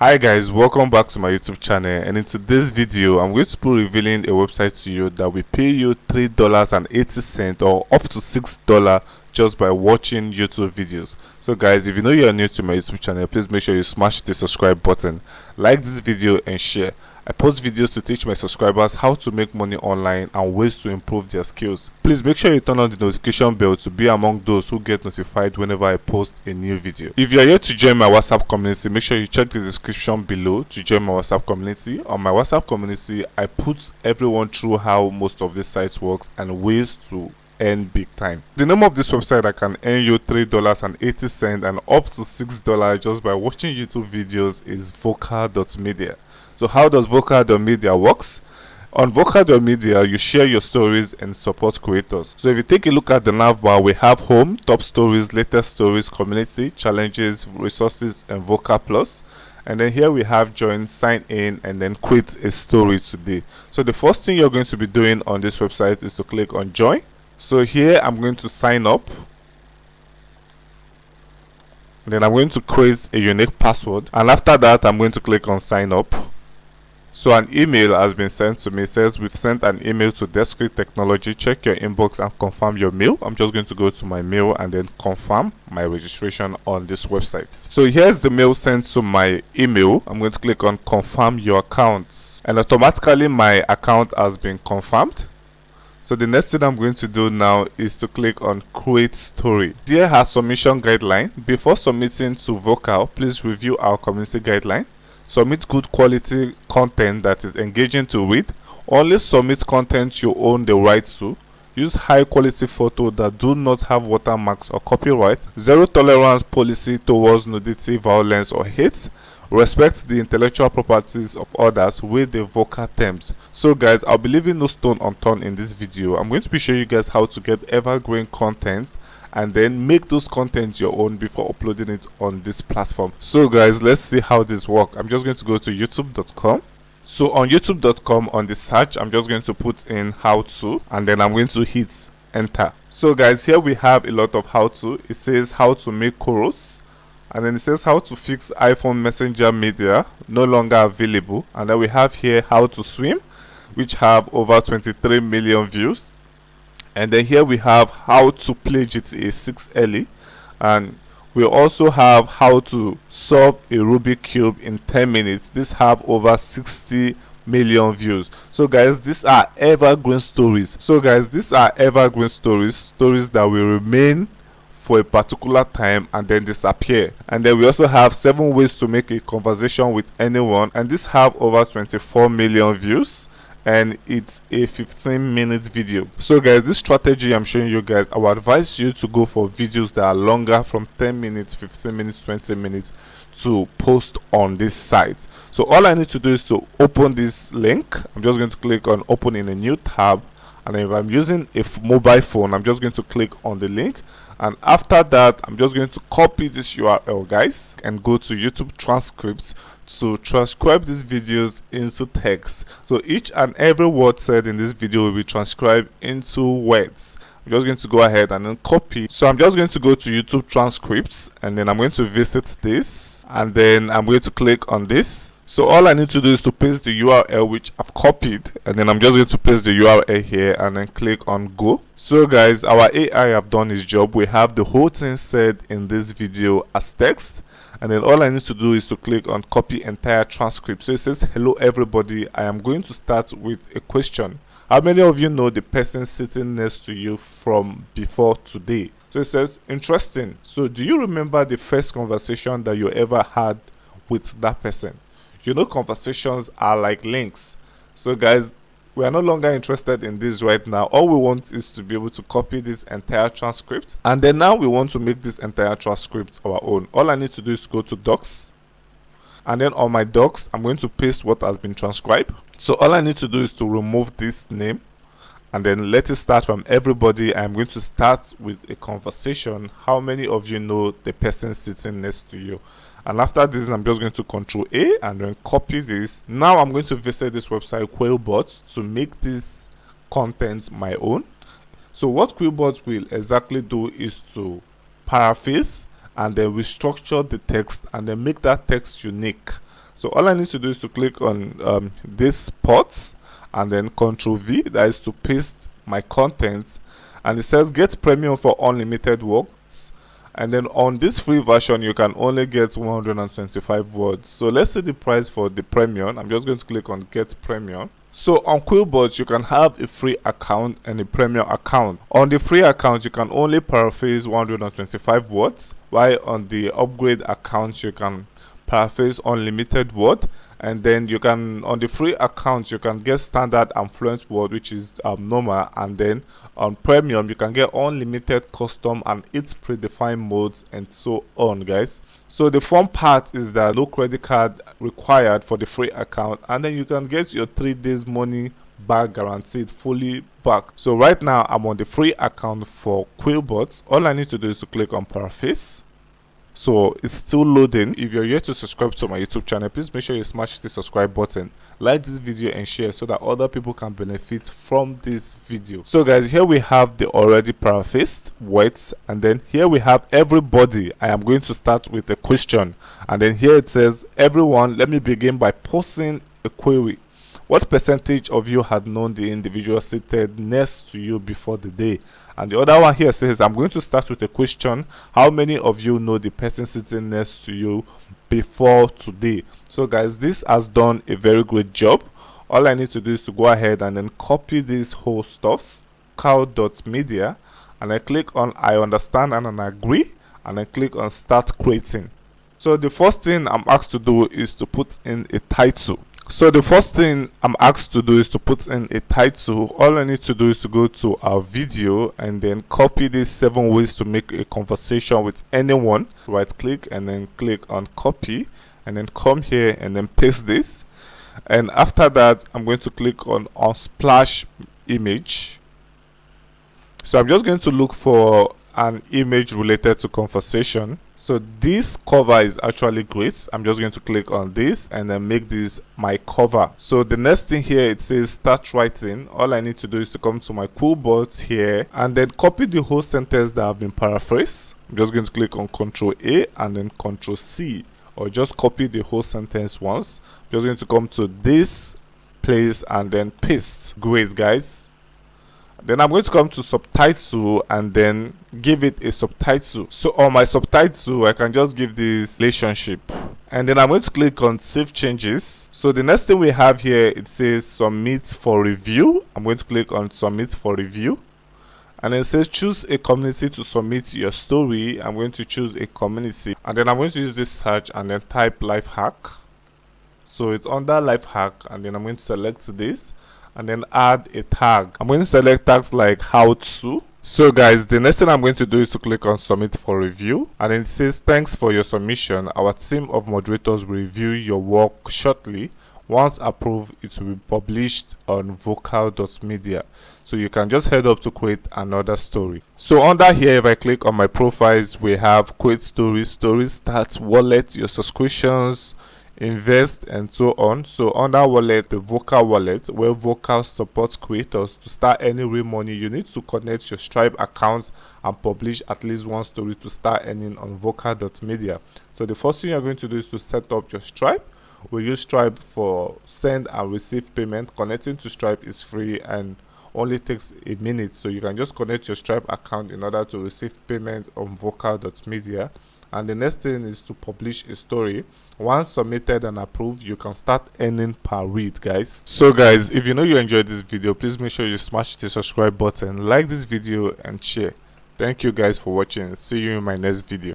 Hi guys, welcome back to my YouTube channel, and in today's video I'm going to be revealing a website to you that will pay you $3.80 or up to $6 just by watching YouTube videos. So guys, if you know you are new to my YouTube channel, please make sure you smash the subscribe button, like this video and share. I post videos to teach my subscribers how to make money online and ways to improve their skills. Please make sure you turn on the notification bell to be among those who get notified whenever I post a new video. If you are yet to join my WhatsApp community, make sure you check the description below to join my WhatsApp community. On my WhatsApp community, I put everyone through how most of this site works and ways to earn big time. The name of this website that can earn you $3.80 and up to $6 just by watching YouTube videos is vocal.media. So how does vocal.media works? On vocal.media, you share your stories and support creators. So if you take a look at the nav bar, we have home, top stories, latest stories, community, challenges, resources, and vocal plus. And then here we have join, sign in, and then quit a story today. So the first thing you're going to be doing on this website is to click on join. So here I'm going to sign up. Then I'm going to create a unique password. And after that, I'm going to click on sign up. So an email has been sent to me. It says we've sent an email to Discreet Technology. Check your inbox and confirm your mail. I'm just going to go to my mail and then confirm my registration on this website. So here's the mail sent to my email. I'm going to click on confirm your account. And automatically my account has been confirmed. So the next thing I'm going to do now is to click on create story. Here has submission guideline. Before submitting to Vocal, please review our community guideline. Submit good quality content that is engaging to read. Only submit content you own the rights to. Use high quality photos that do not have watermarks or copyright. Zero tolerance policy towards nudity, violence or hate. Respect the intellectual properties of others with the vocal terms. So guys, I'll be leaving no stone unturned in this video. I'm going to be showing you guys how to get evergreen content and then make those contents your own before uploading it on this platform. So guys, let's see how this works. I'm just going to go to youtube.com. So on youtube.com, on the search, I'm just going to put in how to, and then I'm going to hit enter. So guys, here we have a lot of how to. It says how to make chorus, and then it says how to fix iPhone Messenger media no longer available. And then we have here how to swim, which have over 23 million views. And then here we have how to play GTA 6 early, and we also have how to solve a Rubik cube in 10 minutes. This have over 60 million views. So guys, these are evergreen stories. Stories that will remain for a particular time and then disappear. And then we also have 7 ways to make a conversation with anyone, and this have over 24 million views, and it's a 15-minute video. So guys, this strategy I'm showing you guys, I would advise you to go for videos that are longer, from 10 minutes, 15 minutes, 20 minutes, to post on this site. So all I need to do is to open this link. I'm just going to click on open in a new tab, and if I'm using a mobile phone, I'm just going to click on the link, and after that I'm just going to copy this URL guys and go to YouTube transcripts to transcribe these videos into text. So each and every word said in this video will be transcribed into words. I'm just going to go ahead and then copy. So I'm just going to go to YouTube transcripts, and then I'm going to visit this, and then I'm going to click on this. So all I need to do is to paste the URL which I've copied, and then I'm just going to paste the URL here and then click on go. So guys, our AI have done its job. We have the whole thing said in this video as text, and then all I need to do is to click on copy entire transcript. So it says, hello everybody, I am going to start with a question. How many of you know the person sitting next to you from before today? So it says, interesting. So do you remember the first conversation that you ever had with that person? You know, conversations are like links. So guys, we are no longer interested in this right now. All we want is to be able to copy this entire transcript, and then now we want to make this entire transcript our own. All I need to do is to go to docs, and then on my docs I'm going to paste what has been transcribed. So all I need to do is to remove this name, and then let it start from everybody. I'm going to start with a conversation. How many of you know the person sitting next to you? And after this, I'm just going to Control A and then copy this. Now I'm going to visit this website Qubo to make this content my own. So what Qubo will exactly do is to paraphrase and then we structure the text and then make that text unique. So all I need to do is to click on this spots and then Ctrl V, that is to paste my content, and it says get premium for unlimited words, and then on this free version you can only get 125 words. So let's see the price for the premium. I'm just going to click on get premium. So on Qubo you can have a free account and a premium account. On the free account you can only paraphrase 125 words, while on the upgrade account you can paraphrase unlimited word, and then you can, on the free account you can get standard and fluent word, which is normal, and then on premium you can get unlimited, custom, and its predefined modes, and so on, guys. So the fun part is that no credit card required for the free account, and then you can get your 3 days money back guaranteed, fully back. So right now I'm on the free account for Qubo. All I need to do is to click on paraphrase. So it's still loading. If you're yet to subscribe to my YouTube channel, please make sure you smash the subscribe button, like this video, and share so that other people can benefit from this video. So guys, here we have the already paraphrased words, and then here we have everybody. I am going to start with a question, and then here it says, everyone, let me begin by posing a query. What percentage of you had known the individual seated next to you before the day? And the other one here says, I'm going to start with a question. How many of you know the person sitting next to you before today? So guys, this has done a very great job. All I need to do is to go ahead and then copy these whole stuffs, cow.media, and I click on I understand and I agree, and I click on start creating. So the first thing I'm asked to do is to put in a title. So the first thing I'm asked to do is to put in a title. All I need to do is to go to our video and then copy these 7 ways to make a conversation with anyone. Right click and then click on copy, and then come here and then paste this. And after that, I'm going to click on splash image. So I'm just going to look for an image related to conversation. So this cover is actually great. I'm just going to click on this and then make this my cover. So the next thing here, it says start writing. All I need to do is to come to my Qubo here and then copy the whole sentence that have been paraphrased. I'm just going to click on Ctrl A and then Ctrl C, or just copy the whole sentence once. I'm just going to come to this place and then paste. Great, guys. Then I'm going to come to subtitle and then give it a subtitle. So on my subtitle, I can just give this relationship. And then I'm going to click on save changes. So the next thing we have here, it says submit for review. I'm going to click on submit for review. And then it says choose a community to submit your story. I'm going to choose a community. And then I'm going to use this search and then type life hack. So it's under life hack, and then I'm going to select this and then add a tag. I'm going to select tags like how to. So guys, the next thing I'm going to do is to click on submit for review, and then it says thanks for your submission. Our team of moderators will review your work shortly. Once approved, it will be published on vocal.media. So you can just head up to create another story. So under here, if I click on my profiles, we have create stories, stories, start, wallet, your subscriptions, invest, and so on. So under wallet, the vocal wallet, where vocal supports creators to start any real money, you need to connect your Stripe accounts and publish at least 1 story to start earning on vocal.media. So the first thing you're going to do is to set up your Stripe. We use Stripe for send and receive payment. Connecting to Stripe is free and only takes a minute. So you can just connect your Stripe account in order to receive payment on vocal.media. And the next thing is to publish a story. Once submitted and approved, you can start earning per read, guys. So guys, if you know you enjoyed this video, please make sure you smash the subscribe button, like this video, and share. Thank you guys for watching. See you in my next video.